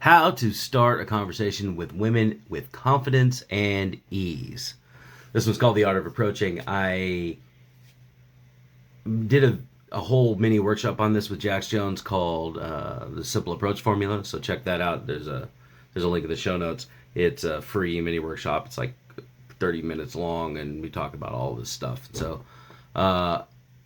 How to start a conversation with women with confidence and ease. This one's called The Art of Approaching. I did a whole mini workshop on this with Jax Jones called the Simple Approach Formula. So check that out. There's a link in the show notes. It's a free mini workshop. It's like 30 minutes long, and we talk about all this stuff. So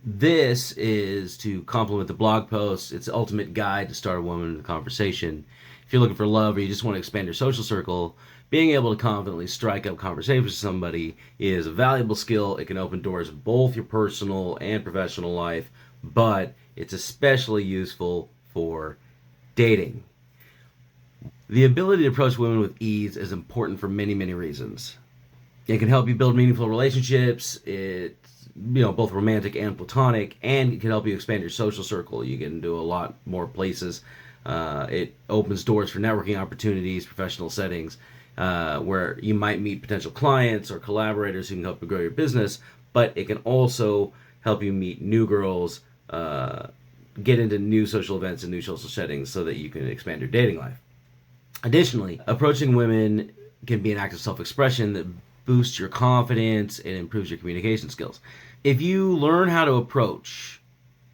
this is to complement the blog post. It's the ultimate guide to start a woman in a conversation. If you're looking for love or you just want to expand your social circle, being able to confidently strike up conversations with somebody is a valuable skill. It can open doors in both your personal and professional life, but it's especially useful for dating. The ability to approach women with ease is important for many, many reasons. It can help you build meaningful relationships. It's both romantic and platonic, and it can help you expand your social circle. You get into a lot more places. It opens doors for networking opportunities, professional settings, where you might meet potential clients or collaborators who can help you grow your business, but it can also help you meet new girls, get into new social events and new social settings so that you can expand your dating life. Additionally, approaching women can be an act of self-expression that boosts your confidence and improves your communication skills. If you learn how to approach,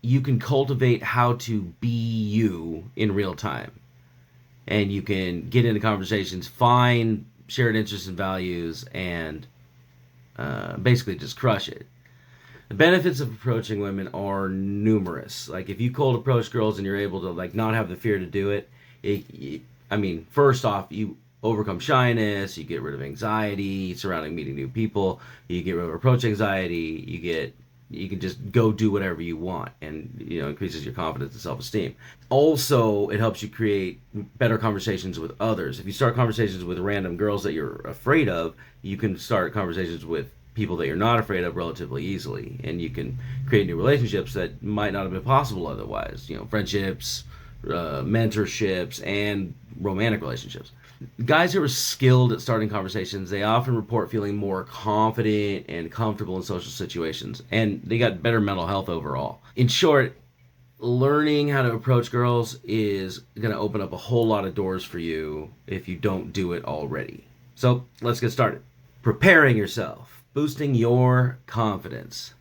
you can cultivate how to be you in real time. And you can get into conversations, find shared interests and values, and basically just crush it. The benefits of approaching women are numerous. Like if you cold approach girls and you're able to not have the fear to do it, first off, you overcome shyness, you get rid of anxiety surrounding meeting new people, you get rid of approach anxiety, you can just go do whatever you want, and increases your confidence and self-esteem. Also, it helps you create better conversations with others. If you start conversations with random girls that you're afraid of, you can start conversations with people that you're not afraid of relatively easily, and you can create new relationships that might not have been possible otherwise. Friendships, mentorships, and romantic relationships. Guys who are skilled at starting conversations, they often report feeling more confident and comfortable in social situations, and they got better mental health overall. In short, learning how to approach girls is going to open up a whole lot of doors for you if you don't do it already. So let's get started. Preparing yourself, boosting your confidence.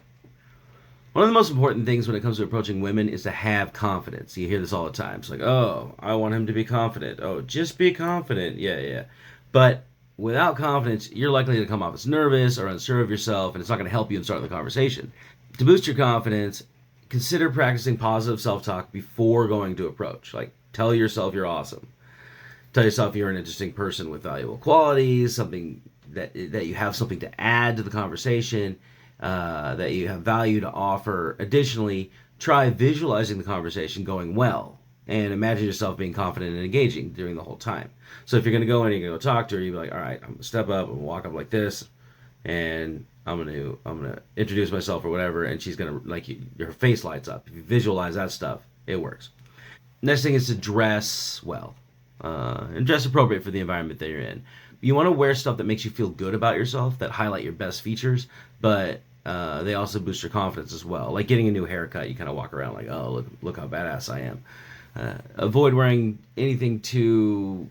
One of the most important things when it comes to approaching women is to have confidence. You hear this all the time. It's like, oh, I want him to be confident. Oh, just be confident. Yeah. But without confidence, you're likely to come off as nervous or unsure of yourself, and it's not going to help you in starting the conversation. To boost your confidence, consider practicing positive self-talk before going to approach. Like, tell yourself you're awesome. Tell yourself you're an interesting person with valuable qualities, something that you have something to add to the conversation, that you have value to offer. Additionally, try visualizing the conversation going well and imagine yourself being confident and engaging during the whole time. So if you're going to go in and you're going to go talk to her, you'll be like, all right, I'm going to step up and walk up like this, and I'm going to introduce myself or whatever, and she's going to, her face lights up. If you visualize that stuff, it works. Next thing is to dress well, and dress appropriate for the environment that you're in. You want to wear stuff that makes you feel good about yourself, that highlight your best features, but they also boost your confidence as well. Like getting a new haircut, you kind of walk around like, oh, look how badass I am. Avoid wearing anything too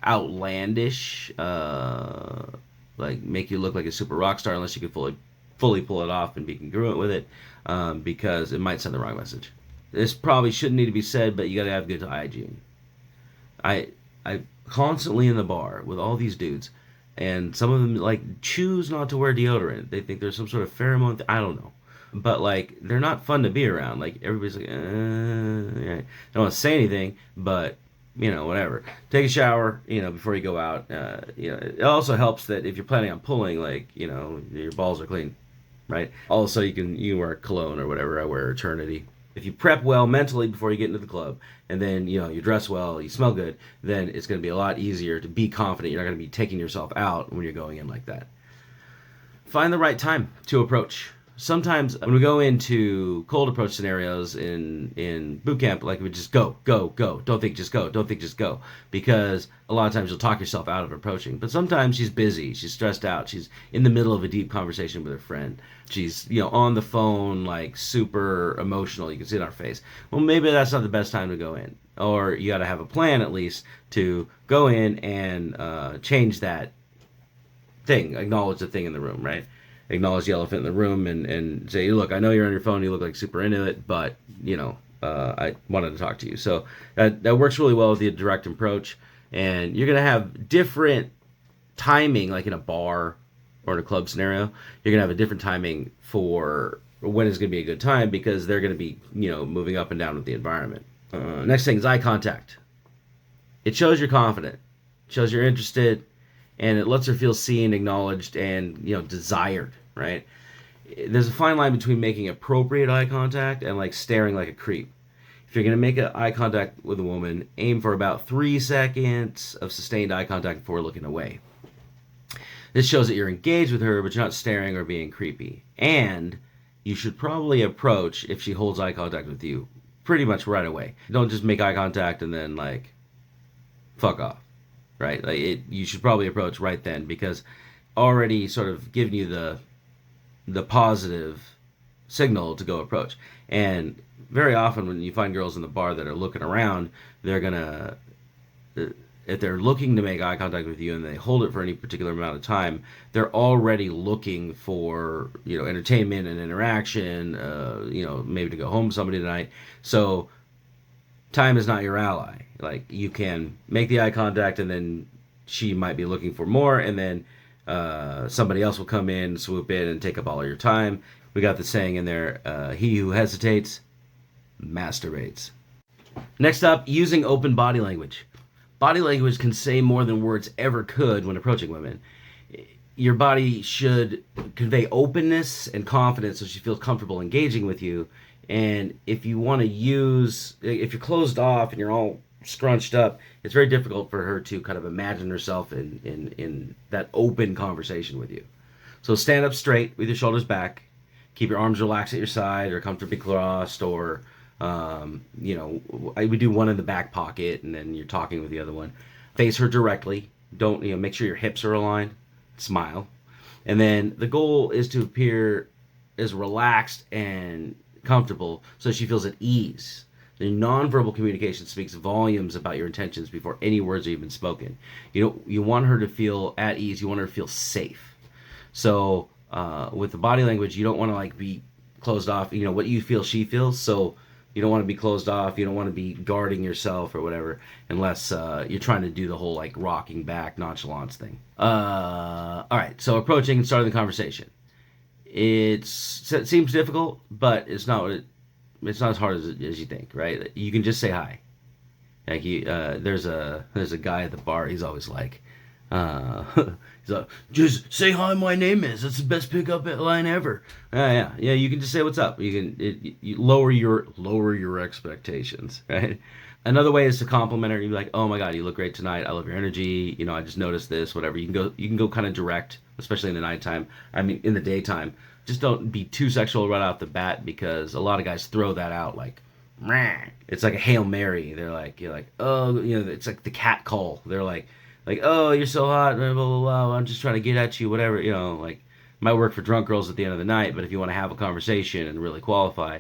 outlandish, make you look like a super rock star, unless you can fully pull it off and be congruent with it, because it might send the wrong message. This probably shouldn't need to be said, but you got to have good hygiene. I constantly in the bar with all these dudes, and some of them choose not to wear deodorant. They think there's some sort of pheromone. I don't know, but they're not fun to be around. Everybody's like, yeah. I don't want to say anything, but whatever. Take a shower, before you go out. It also helps that if you're planning on pulling, your balls are clean, right? Also, you wear cologne or whatever. I wear Eternity. If you prep well mentally before you get into the club, and then you dress well, you smell good, then it's going to be a lot easier to be confident. You're not going to be taking yourself out when you're going in like that. Find the right time to approach. Sometimes when we go into cold approach scenarios in boot camp, we just go. Don't think, just go. Don't think, just go. Because a lot of times you'll talk yourself out of approaching. But sometimes she's busy. She's stressed out. She's in the middle of a deep conversation with her friend. She's, on the phone, super emotional. You can see it on her face. Well, maybe that's not the best time to go in. or you got to have a plan at least to go in and change that thing, acknowledge the thing in the room, right? Acknowledge the elephant in the room and say, look, I know you're on your phone, you look like super into it, but, I wanted to talk to you. So that works really well with the direct approach. And you're going to have different timing, like in a bar or in a club scenario. You're going to have a different timing for when is going to be a good time because they're going to be, moving up and down with the environment. Next thing is eye contact. It shows you're confident, shows you're interested, and it lets her feel seen, acknowledged, and desired. Right? There's a fine line between making appropriate eye contact and like staring like a creep. If you're gonna make eye contact with a woman, aim for about 3 seconds of sustained eye contact before looking away. This shows that you're engaged with her, but you're not staring or being creepy. And you should probably approach if she holds eye contact with you pretty much right away. Don't just make eye contact and then like fuck off, right? You should probably approach right then because already sort of giving you the positive signal to go approach. And very often when you find girls in the bar that are looking around, they're gonna, if they're looking to make eye contact with you and they hold it for any particular amount of time, they're already looking for entertainment and interaction, maybe to go home with somebody tonight. So time is not your ally. Like you can make the eye contact and then she might be looking for more, and then somebody else will come in, swoop in, and take up all of your time. We got the saying in there, he who hesitates masturbates. Next up, using open body language. Body language can say more than words ever could when approaching women. Your body should convey openness and confidence so she feels comfortable engaging with you. And if you want to if you're closed off and you're all scrunched up, it's very difficult for her to kind of imagine herself in that open conversation with you. So stand up straight with your shoulders back. Keep your arms relaxed at your side or comfortably crossed, or I would do one in the back pocket and then you're talking with the other one. Face her directly. Don't, make sure your hips are aligned. Smile. And then the goal is to appear as relaxed and comfortable so she feels at ease. The nonverbal communication speaks volumes about your intentions before any words are even spoken. You want her to feel at ease. You want her to feel safe. So with the body language, you don't want to like be closed off. What you feel, she feels. So you don't want to be closed off. You don't want to be guarding yourself or whatever, unless you're trying to do the whole like rocking back nonchalance thing. All right. So approaching and starting the conversation. It seems difficult, but it's not as hard as you think, right? You can just say hi. Like there's a guy at the bar. He's always like, he's like, just say hi. My name is. That's the best pickup line ever. Yeah. You can just say what's up. You lower your expectations, right? Another way is to compliment her. You're like, oh my god, you look great tonight. I love your energy. I just noticed this. Whatever. You can go kind of direct, especially in the nighttime. I mean, in the daytime. Just don't be too sexual right off the bat because a lot of guys throw that out like, meh. It's like a Hail Mary. You're like, oh, it's like the cat call. They're like, oh, you're so hot, blah, blah, blah, I'm just trying to get at you, whatever, might work for drunk girls at the end of the night, but if you want to have a conversation and really qualify,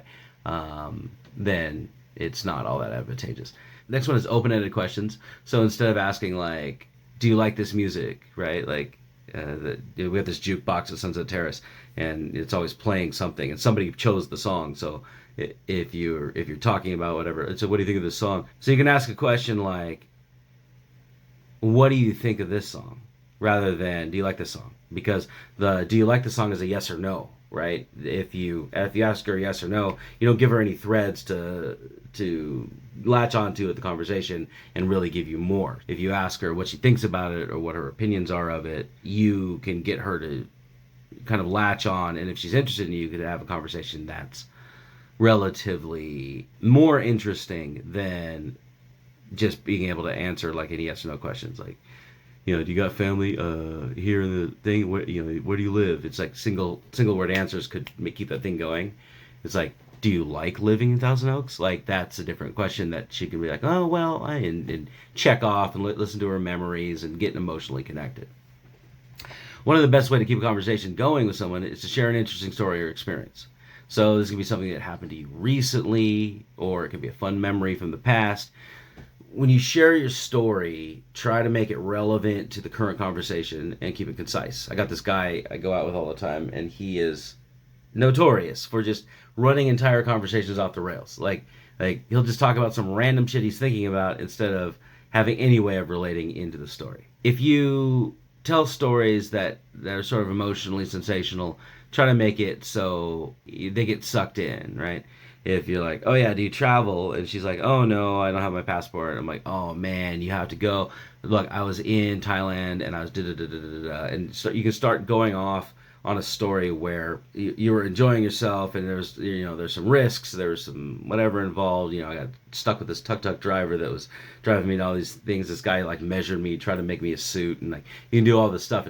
then it's not all that advantageous. Next one is open-ended questions. So instead of asking like, do you like this music, right? Like, we have this jukebox at Sunset Terrace, and it's always playing something, and somebody chose the song. So if you're talking about whatever, so what do you think of this song? So you can ask a question like, what do you think of this song, rather than do you like this song? Because the do you like the song is a yes or no, right? If you ask her yes or no, you don't give her any threads to latch onto at the conversation and really give you more. If you ask her what she thinks about it or what her opinions are of it, you can get her to kind of latch on, and if she's interested in you, could have a conversation that's relatively more interesting than just being able to answer like any yes or no questions. Like, do you got family here in the thing? Where where do you live? It's like single word answers could keep that thing going. It's like, do you like living in Thousand Oaks? Like, that's a different question that she can be like, oh well, and check off and listen to her memories and get emotionally connected. One of the best way to keep a conversation going with someone is to share an interesting story or experience. So this can be something that happened to you recently, or it can be a fun memory from the past. when you share your story, try to make it relevant to the current conversation and keep it concise. I got this guy I go out with all the time, and he is notorious for just running entire conversations off the rails. Like he'll just talk about some random shit he's thinking about instead of having any way of relating into the story. If you tell stories that are sort of emotionally sensational, try to make it so they get sucked in, right? If you're like, oh yeah, do you travel? And she's like, oh no, I don't have my passport. I'm like, oh man, you have to go. Look, I was in Thailand and I was da da da da da da. And so you can start going off on a story where you were enjoying yourself, and there's some risks, there's some whatever involved. I got stuck with this tuk-tuk driver that was driving me to all these things. This guy like measured me, tried to make me a suit, and like you can do all this stuff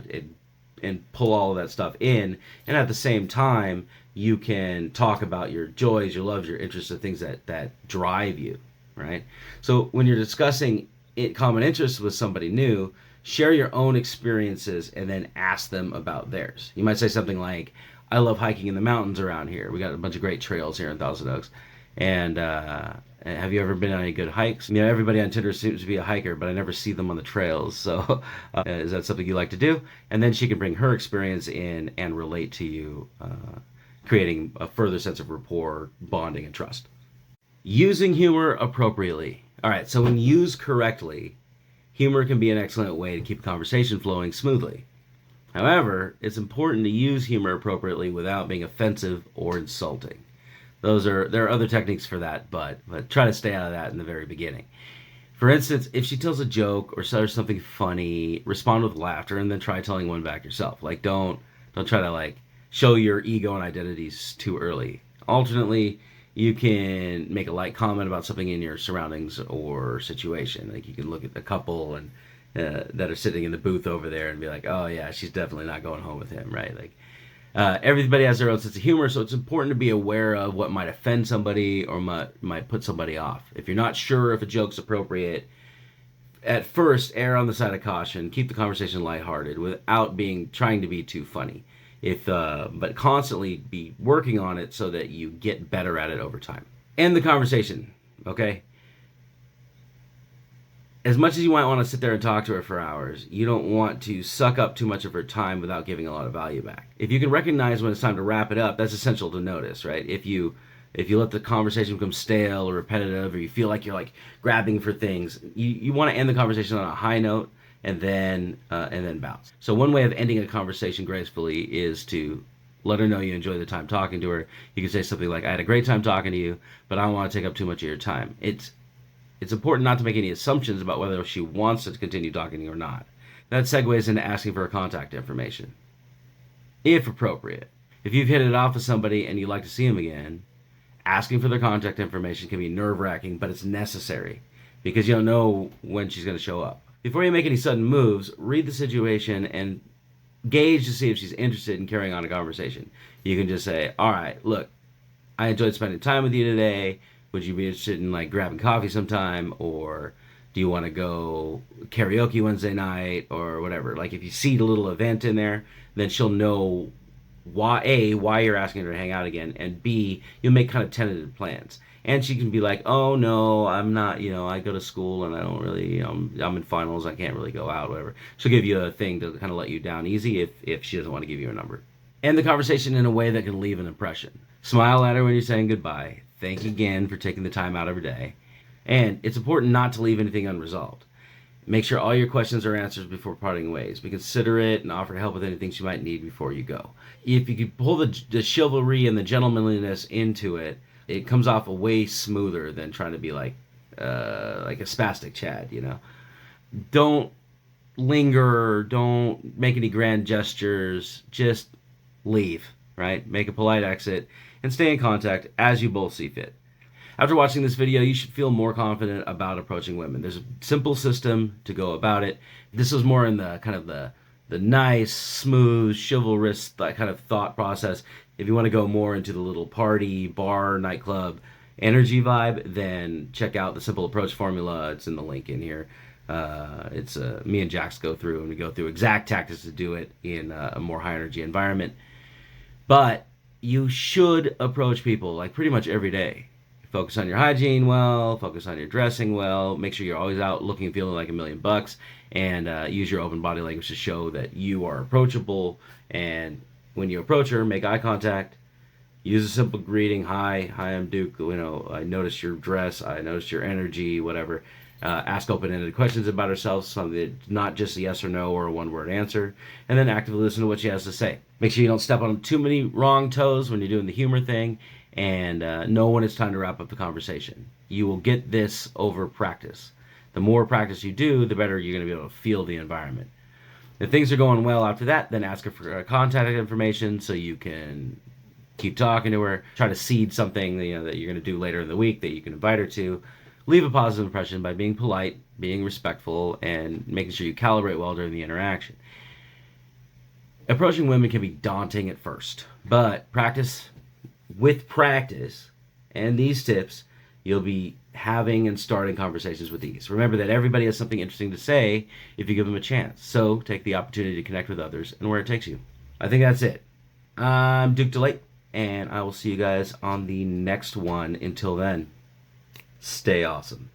and pull all of that stuff in, and at the same time you can talk about your joys, your loves, your interests, the things that drive you, right? So when you're discussing common interests with somebody new, share your own experiences and then ask them about theirs. You might say something like, I love hiking in the mountains around here. We got a bunch of great trails here in Thousand Oaks. And have you ever been on any good hikes? Everybody on Tinder seems to be a hiker, but I never see them on the trails. So is that something you like to do? And then she can bring her experience in and relate to you, creating a further sense of rapport, bonding, and trust. Using humor appropriately. All right, so when used correctly, humor can be an excellent way to keep a conversation flowing smoothly. However, it's important to use humor appropriately without being offensive or insulting. There are other techniques for that, but try to stay out of that in the very beginning. For instance, if she tells a joke or says something funny, respond with laughter and then try telling one back yourself. Like don't try to like show your ego and identities too early. Alternately, you can make a light comment about something in your surroundings or situation. Like you can look at the couple and that are sitting in the booth over there and be like, oh yeah, she's definitely not going home with him, right? Like everybody has their own sense of humor, so it's important to be aware of what might offend somebody or might put somebody off. If you're not sure if a joke's appropriate, at first err on the side of caution. Keep the conversation lighthearted without trying to be too funny. But constantly be working on it so that you get better at it over time. End the conversation, okay? As much as you might want to sit there and talk to her for hours, you don't want to suck up too much of her time without giving a lot of value back. If you can recognize when it's time to wrap it up, that's essential to notice, right? If you let the conversation become stale or repetitive, or you feel like you're like grabbing for things, you want to end the conversation on a high note and then bounce. So one way of ending a conversation gracefully is to let her know you enjoy the time talking to her. You can say something like, I had a great time talking to you, but I don't want to take up too much of your time. It's important not to make any assumptions about whether she wants to continue talking to you or not. That segues into asking for her contact information, if appropriate. If you've hit it off with somebody and you'd like to see them again, asking for their contact information can be nerve-wracking, but it's necessary because you don't know when she's going to show up. Before you make any sudden moves, read the situation and gauge to see if she's interested in carrying on a conversation. You can just say, all right, look, I enjoyed spending time with you today. Would you be interested in like grabbing coffee sometime? Or do you want to go karaoke Wednesday night or whatever? Like if you seed a little event in there, then she'll know why you're asking her to hang out again, and B, you'll make kind of tentative plans. And she can be like, oh no, I'm not, I go to school and I don't really, I'm in finals, I can't really go out, whatever. She'll give you a thing to kind of let you down easy if she doesn't want to give you a number. End the conversation in a way that can leave an impression. Smile at her when you're saying goodbye. Thank you again for taking the time out of her day. And it's important not to leave anything unresolved. Make sure all your questions are answered before parting ways. Be considerate and offer to help with anything she might need before you go. If you could pull the chivalry and the gentlemanliness into it, it comes off way smoother than trying to be like a spastic Chad, Don't linger, don't make any grand gestures, just leave, right? Make a polite exit and stay in contact as you both see fit. After watching this video, you should feel more confident about approaching women. There's a simple system to go about it. This was more in the kind of the nice, smooth, chivalrous that kind of thought process. If you want to go more into the little party, bar, nightclub energy vibe, then check out the Simple Approach Formula. It's in the link in here. It's me and Jax go through, and we go through exact tactics to do it in a more high energy environment. But you should approach people like pretty much every day Focus on your hygiene well, focus on your dressing well, make sure you're always out looking and feeling like $1,000,000, and use your open body language to show that you are approachable. And when you approach her, make eye contact, use a simple greeting. Hi, I'm Duke. I noticed your dress. I noticed your energy, whatever. Ask open-ended questions about herself, something that's not just a yes or no or a one-word answer. And then actively listen to what she has to say. Make sure you don't step on too many wrong toes when you're doing the humor thing. And know when it's time to wrap up the conversation. You will get this over practice. The more practice you do, the better you're going to be able to feel the environment. If things are going well after that, then ask her for contact information so you can keep talking to her. Try to seed something that you're going to do later in the week that you can invite her to. Leave a positive impression by being polite, being respectful, and making sure you calibrate well during the interaction. Approaching women can be daunting at first, but with practice and these tips, you'll be having and starting conversations with ease. Remember that everybody has something interesting to say if you give them a chance. So take the opportunity to connect with others and where it takes you. I think that's it. I'm Duke Delaet, and I will see you guys on the next one. Until then, stay awesome.